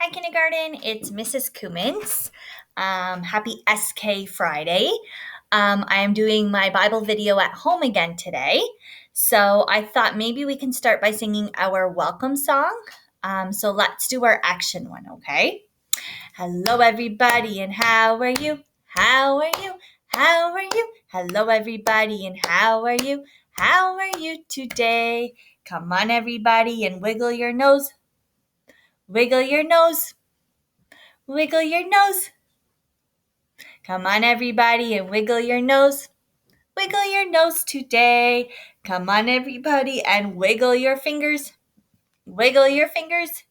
Hi, kindergarten. It's Mrs. Cummins. Happy SK Friday. I am doing my Bible video at home again today. So I thought maybe we can start by singing our welcome song. So let's do our action one, okay? Hello, everybody, and how are you? How are you? How are you? Hello, everybody, and how are you? How are you today? Come on, everybody, and wiggle your nose. Wiggle your nose. Wiggle your nose. Come on, everybody, and wiggle your nose. Wiggle your nose today. Come on, everybody, and wiggle your fingers. Wiggle your fingers.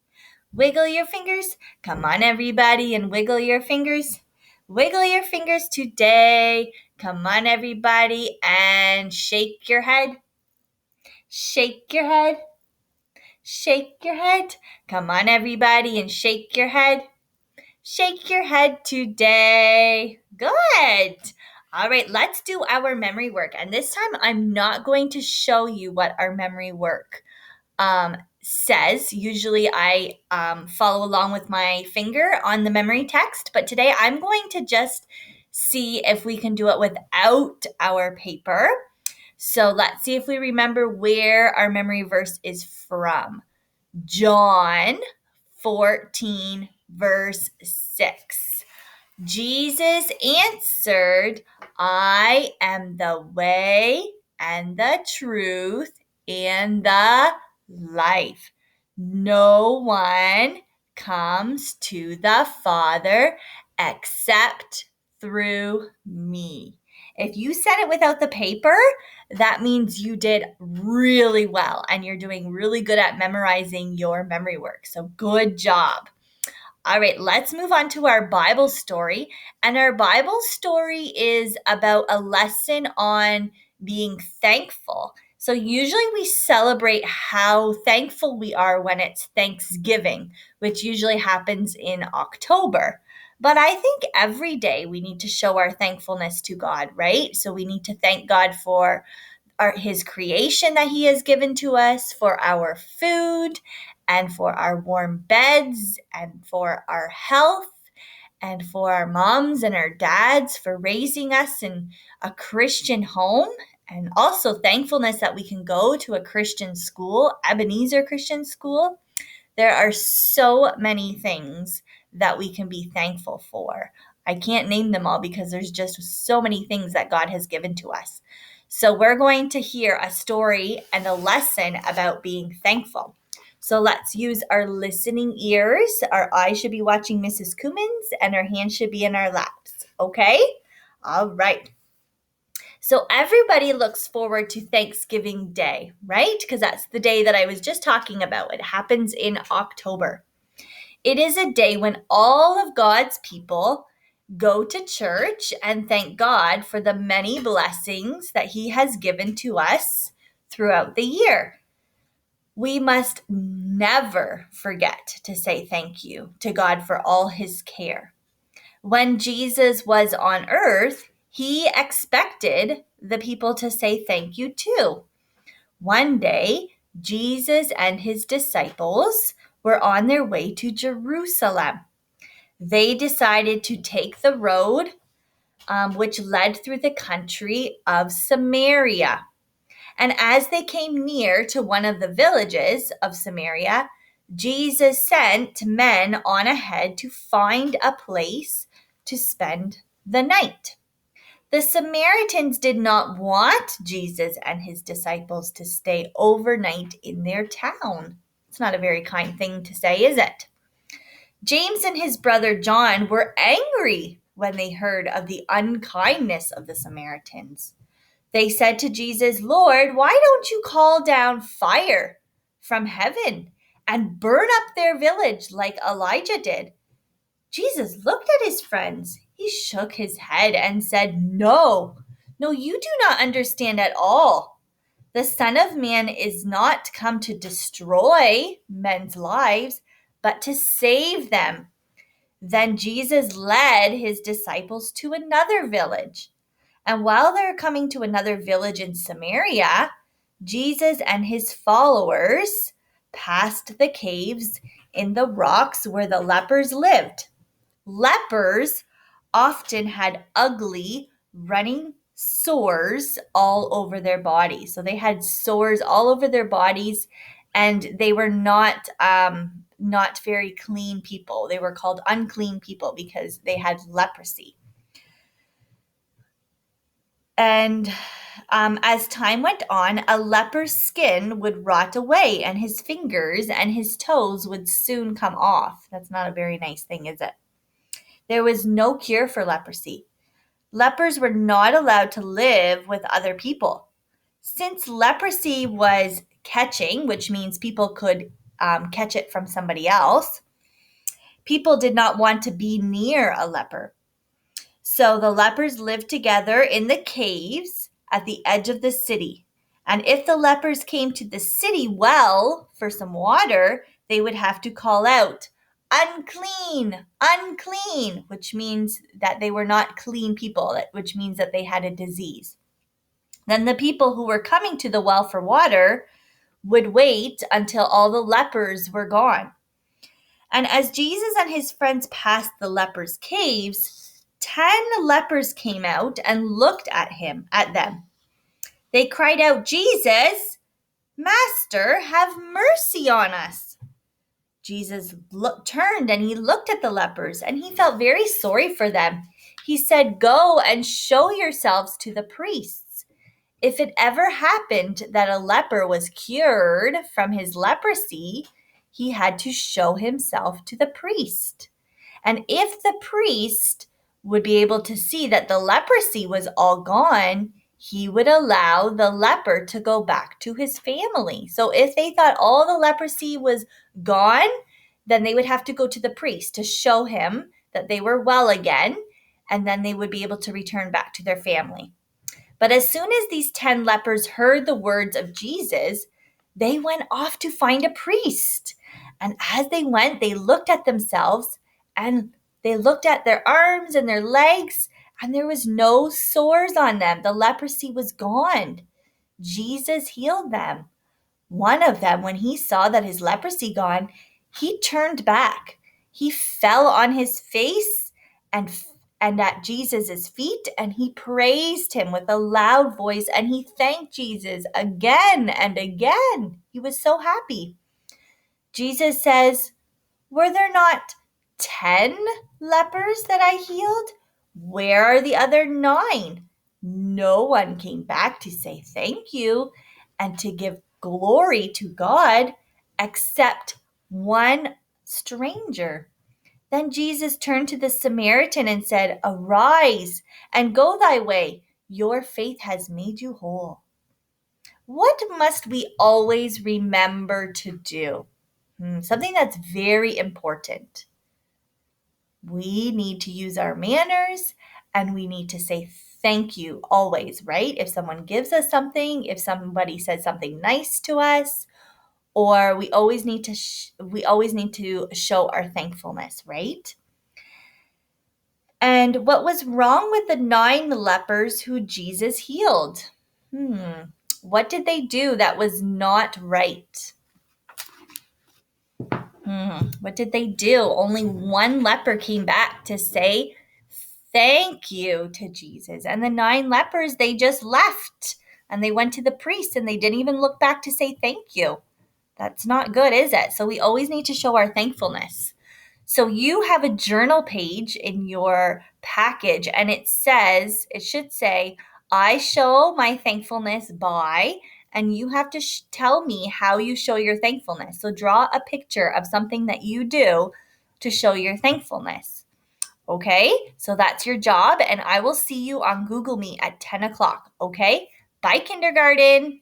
Wiggle your fingers. Come on, everybody, and wiggle your fingers. Wiggle your fingers today. Come on, everybody, and shake your head. Shake your head. Shake your head. Come on, everybody, and shake your head. Shake your head today. Good. All right, let's do our memory work. And this time I'm not going to show you what our memory work says. Usually I follow along with my finger on the memory text, but today I'm going to just see if we can do it without our paper. So let's see if we remember where our memory verse is from. John 14, verse 6. Jesus answered, I am the way and the truth and the life. No one comes to the Father except through me. If you said it without the paper, that means you did really well and you're doing really good at memorizing your memory work. So good job. All right, let's move on to our Bible story. And our Bible story is about a lesson on being thankful. So usually we celebrate how thankful we are when it's Thanksgiving, which usually happens in October. But I think every day we need to show our thankfulness to God, right? So we need to thank God for his creation that he has given to us, for our food, and for our warm beds, and for our health, and for our moms and our dads for raising us in a Christian home, and also thankfulness that we can go to a Christian school, Ebenezer Christian School. There are so many things that we can be thankful for. I can't name them all because there's just so many things that God has given to us. So we're going to hear a story and a lesson about being thankful. So let's use our listening ears. Our eyes should be watching Mrs. Cummins and our hands should be in our laps. Okay? All right. So everybody looks forward to Thanksgiving Day, right? Because that's the day that I was just talking about. It happens in October. It is a day when all of God's people go to church and thank God for the many blessings that he has given to us throughout the year. We must never forget to say thank you to God for all his care. When Jesus was on earth, he expected the people to say thank you too. One day, Jesus and his disciples were on their way to Jerusalem. They decided to take the road which led through the country of Samaria. And as they came near to one of the villages of Samaria, Jesus sent men on ahead to find a place to spend the night. The Samaritans did not want Jesus and his disciples to stay overnight in their town. It's not a very kind thing to say, is it? James and his brother John were angry when they heard of the unkindness of the Samaritans. They said to Jesus, Lord, why don't you call down fire from heaven and burn up their village like Elijah did? Jesus looked at his friends. He shook his head and said, No, you do not understand at all. The Son of Man is not come to destroy men's lives, but to save them. Then Jesus led his disciples to another village. And while they were coming to another village in Samaria, Jesus and his followers passed the caves in the rocks where the lepers lived. Lepers often had ugly running sores all over their bodies. So they had sores all over their bodies, and they were not very clean people. They were called unclean people because they had leprosy. And as time went on, a leper's skin would rot away, and his fingers and his toes would soon come off. That's not a very nice thing, is it? There was no cure for leprosy. Lepers were not allowed to live with other people. Since leprosy was catching, which means people could catch it from somebody else, people did not want to be near a leper. So the lepers lived together in the caves at the edge of the city. And if the lepers came to the city well for some water, they would have to call out, unclean, unclean, which means that they were not clean people, which means that they had a disease. Then the people who were coming to the well for water would wait until all the lepers were gone. And as Jesus and his friends passed the lepers' caves, 10 lepers came out and looked at them. They cried out, Jesus, Master, have mercy on us. Jesus turned and he looked at the lepers and he felt very sorry for them. He said, go and show yourselves to the priests. If it ever happened that a leper was cured from his leprosy, he had to show himself to the priest. And if the priest would be able to see that the leprosy was all gone, he would allow the leper to go back to his family. So if they thought all the leprosy was gone, then they would have to go to the priest to show him that they were well again, and then they would be able to return back to their family. But as soon as these 10 lepers heard the words of Jesus, they went off to find a priest. And as they went, they looked at themselves and they looked at their arms and their legs, and there was no sores on them. The leprosy was gone. Jesus healed them. One of them, when he saw that his leprosy gone, he turned back. He fell on his face and at Jesus' feet, and he praised him with a loud voice, and he thanked Jesus again and again. He was so happy. Jesus says, were there not 10 lepers that I healed? Where are the other 9? No one came back to say thank you and to give glory to God except one stranger. Then Jesus turned to the Samaritan and said, arise and go thy way. Your faith has made you whole. What must we always remember to do? Something that's very important. We need to use our manners and we need to say thank you always, right? If someone gives us something, if somebody says something nice to us, or we always need to show our thankfulness, right? And what was wrong with the 9 lepers who Jesus healed? What did they do that was not right? What did they do? Only one leper came back to say thank you to Jesus. And the 9 lepers, they just left and they went to the priest and they didn't even look back to say thank you. That's not good, is it? So we always need to show our thankfulness. So you have a journal page in your package and it should say, I show my thankfulness by, and you have to tell me how you show your thankfulness. So draw a picture of something that you do to show your thankfulness. Okay, so that's your job, and I will see you on Google Meet at 10 o'clock. Okay, bye, kindergarten.